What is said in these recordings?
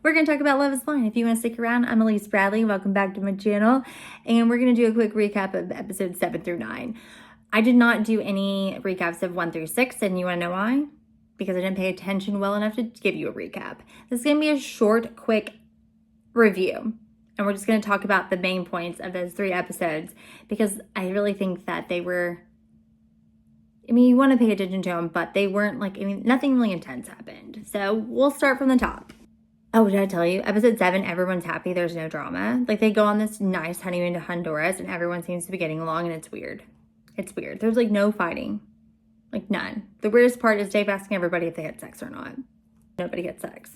We're going to talk about Love is Blind. If you want to stick around, I'm Elise Bradley. Welcome back to my channel. And we're going to do a quick recap of episodes 7 through 9. I did not do any recaps of 1 through 6, and you want to know why? Because I didn't pay attention well enough to give you a recap. This is going to be a short, quick review. And we're just going to talk about the main points of those 3 episodes because I really think that they were, you want to pay attention to them, but they weren't nothing really intense happened. So we'll start from the top. Oh, did I tell you? Episode 7, everyone's happy. There's no drama. They go on this nice honeymoon to Honduras and everyone seems to be getting along and it's weird. It's weird. There's no fighting. None. The weirdest part is Dave asking everybody if they had sex or not. Nobody had sex.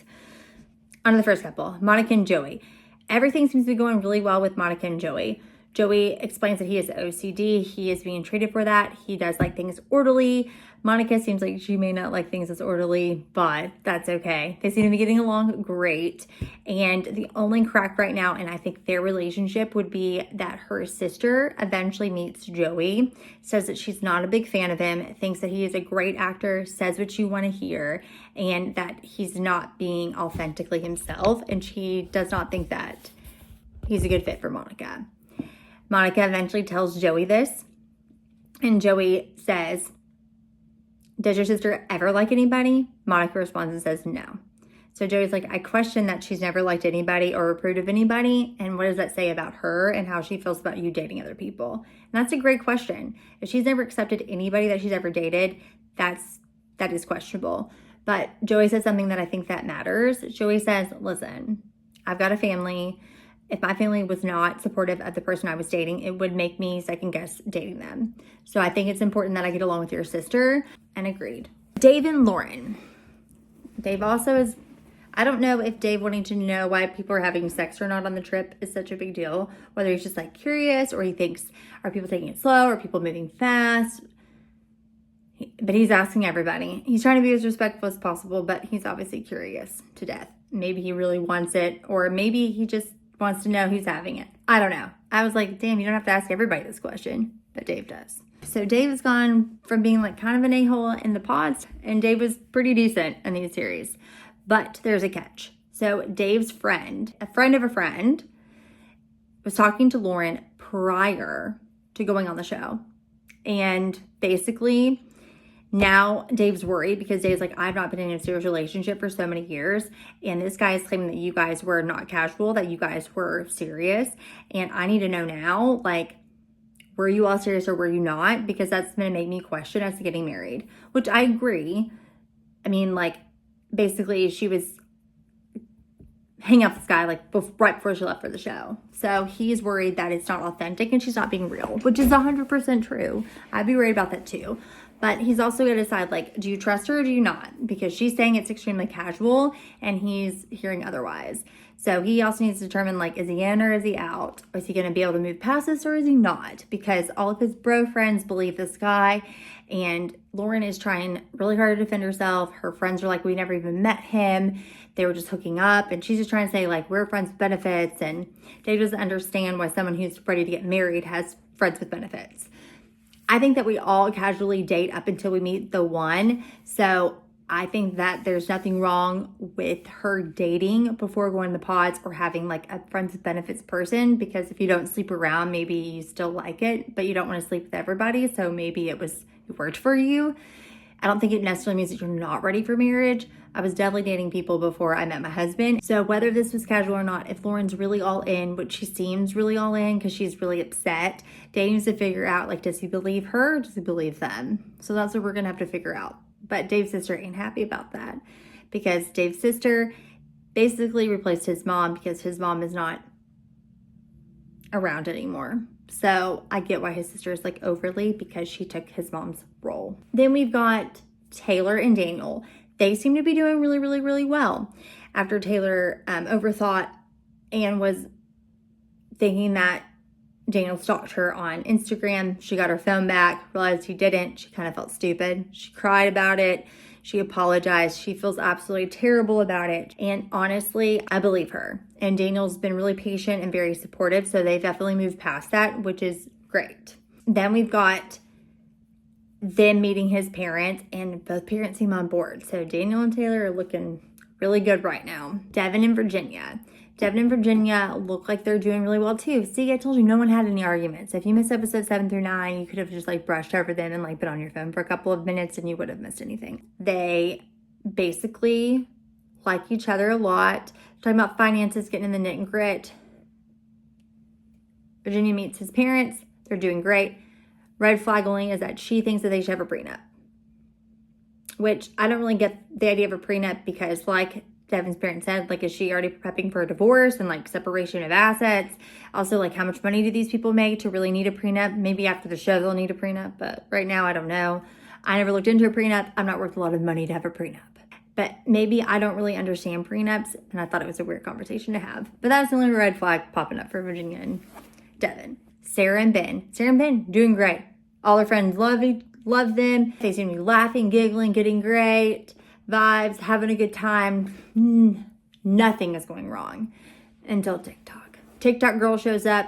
On to the first couple, Monica and Joey. Everything seems to be going really well with Monica and Joey. Joey explains that he has OCD. He is being treated for that. He does like things orderly. Monica seems like she may not like things as orderly, but that's okay. They seem to be getting along great. And the only crack right now, and I think their relationship would be that her sister eventually meets Joey, says that she's not a big fan of him, thinks that he is a great actor, says what you want to hear, and that he's not being authentically himself. And she does not think that he's a good fit for Monica. Monica eventually tells Joey this, and Joey says, "Does your sister ever like anybody?" Monica responds and says no. So Joey's like, "I question that she's never liked anybody or approved of anybody, and what does that say about her and how she feels about you dating other people?" And that's a great question. If she's never accepted anybody that she's ever dated, that is questionable. But Joey says something that I think that matters. Joey says, "Listen, I've got a family. If my family was not supportive of the person I was dating, it would make me second guess dating them. So I think it's important that I get along with your sister," and agreed. Dave and Lauren. Dave also is, I don't know if Dave wanting to know why people are having sex or not on the trip is such a big deal. Whether he's just curious or he thinks, are people taking it slow? Are people moving fast? But he's asking everybody. He's trying to be as respectful as possible, but he's obviously curious to death. Maybe he really wants it, or maybe he just wants to know who's having it. I don't know. I was like, damn, you don't have to ask everybody this question, but Dave does. So Dave has gone from being kind of an a-hole in the pods, and Dave was pretty decent in these series. But there's a catch. So Dave's friend, a friend of a friend, was talking to Lauren prior to going on the show. And basically, now Dave's worried because Dave's like, I've not been in a serious relationship for so many years. And this guy is claiming that you guys were not casual, that you guys were serious. And I need to know now, were you all serious or were you not? Because that's going to make me question us getting married, which I agree. Basically she was hanging out with this guy right before she left for the show. So he's worried that it's not authentic and she's not being real, which is 100% true. I'd be worried about that too. But he's also going to decide, do you trust her or do you not? Because she's saying it's extremely casual and he's hearing otherwise. So he also needs to determine, is he in or is he out? Is he going to be able to move past this or is he not? Because all of his bro friends believe this guy, and Lauren is trying really hard to defend herself. Her friends are like, we never even met him. They were just hooking up. And she's just trying to say, we're friends with benefits. And Dave doesn't understand why someone who's ready to get married has friends with benefits. I think that we all casually date up until we meet the one. So I think that there's nothing wrong with her dating before going to the pods or having a friends with benefits person, because if you don't sleep around, maybe you still like it, but you don't want to sleep with everybody. So maybe it worked for you. I don't think it necessarily means that you're not ready for marriage. I was definitely dating people before I met my husband. So whether this was casual or not, if Lauren's really all in, which she seems really all in because she's really upset, Dave needs to figure out, does he believe her or does he believe them? So that's what we're going to have to figure out. But Dave's sister ain't happy about that because Dave's sister basically replaced his mom because his mom is not around anymore. So I get why his sister is overly, because she took his mom's role. Then we've got Taylor and Daniel. They seem to be doing really, really, really well. After Taylor overthought and was thinking that Daniel stalked her on Instagram, she got her phone back, realized he didn't. She kind of felt stupid. She cried about it. She apologized. She feels absolutely terrible about it. And honestly, I believe her. And Daniel's been really patient and very supportive. So they definitely moved past that, which is great. Then we've got them meeting his parents, and both parents seem on board. So Daniel and Taylor are looking really good right now. Devin and Virginia. Devin and Virginia look like they're doing really well too. See, I told you no one had any arguments. If you missed episode 7 through 9, you could have just like brushed over them and like been on your phone for a couple of minutes and you would have missed anything. They basically like each other a lot. Talking about finances, getting in the knit and grit. Virginia meets his parents. They're doing great. Red flag only is that she thinks that they should have a prenup. Which I don't really get the idea of a prenup because like Devin's parents said, like, is she already prepping for a divorce and like separation of assets? Also, like, how much money do these people make to really need a prenup? Maybe after the show they'll need a prenup, but right now I don't know. I never looked into a prenup. I'm not worth a lot of money to have a prenup. But maybe I don't really understand prenups and I thought it was a weird conversation to have. But that's the only red flag popping up for Virginia and Devin. Sarah and Ben. Sarah and Ben doing great. All their friends love them. They seem to be laughing, giggling, getting great vibes, having a good time. Nothing is going wrong until TikTok. TikTok girl shows up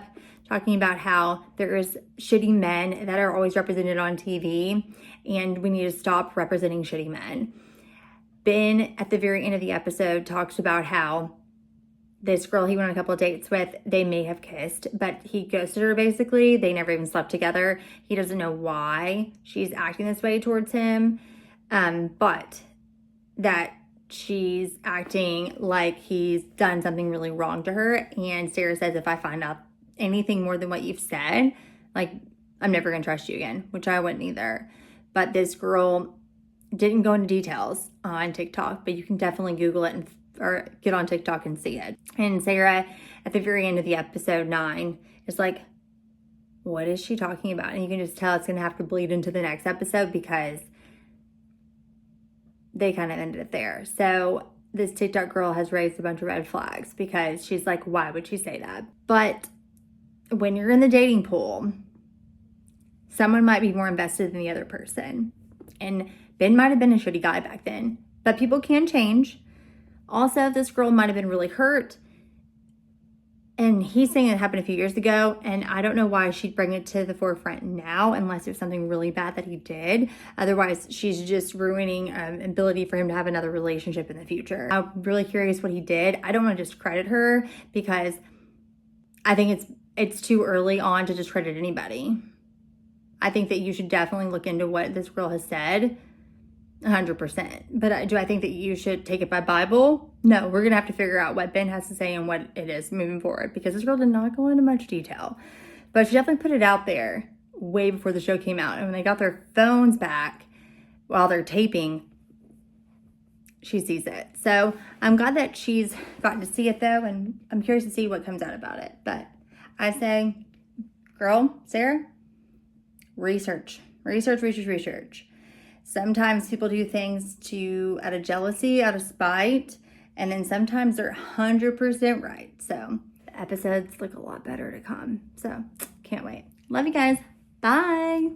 talking about how there is shitty men that are always represented on TV and we need to stop representing shitty men. Ben, at the very end of the episode, talks about how this girl he went on a couple of dates with, they may have kissed, but he ghosted her basically. They never even slept together. He doesn't know why she's acting this way towards him, but that she's acting like he's done something really wrong to her. And Sarah says, if I find out anything more than what you've said, like, I'm never going to trust you again, which I wouldn't either. But this girl didn't go into details on TikTok, but you can definitely Google it or get on TikTok and see it. And Sarah, at the very end of the episode 9, is like, what is she talking about? And you can just tell it's going to have to bleed into the next episode because they kind of ended it there. So this TikTok girl has raised a bunch of red flags because she's like, why would she say that? But when you're in the dating pool, someone might be more invested than the other person. And Ben might have been a shitty guy back then, but people can change. Also, this girl might have been really hurt. And he's saying it happened a few years ago, and I don't know why she'd bring it to the forefront now unless it was something really bad that he did. Otherwise, she's just ruining ability for him to have another relationship in the future. I'm really curious what he did. I don't want to discredit her because I think it's too early on to discredit anybody. I think that you should definitely look into what this girl has said, 100%. But do I think that you should take it by Bible? No, we're going to have to figure out what Ben has to say and what it is moving forward because this girl did not go into much detail. But she definitely put it out there way before the show came out. And when they got their phones back while they're taping, she sees it. So I'm glad that she's gotten to see it though. And I'm curious to see what comes out about it. But I say, girl, Sarah, research. Sometimes people do things out of jealousy, out of spite, and then sometimes they're 100% right. So the episodes look a lot better to come. So can't wait. Love you guys. Bye.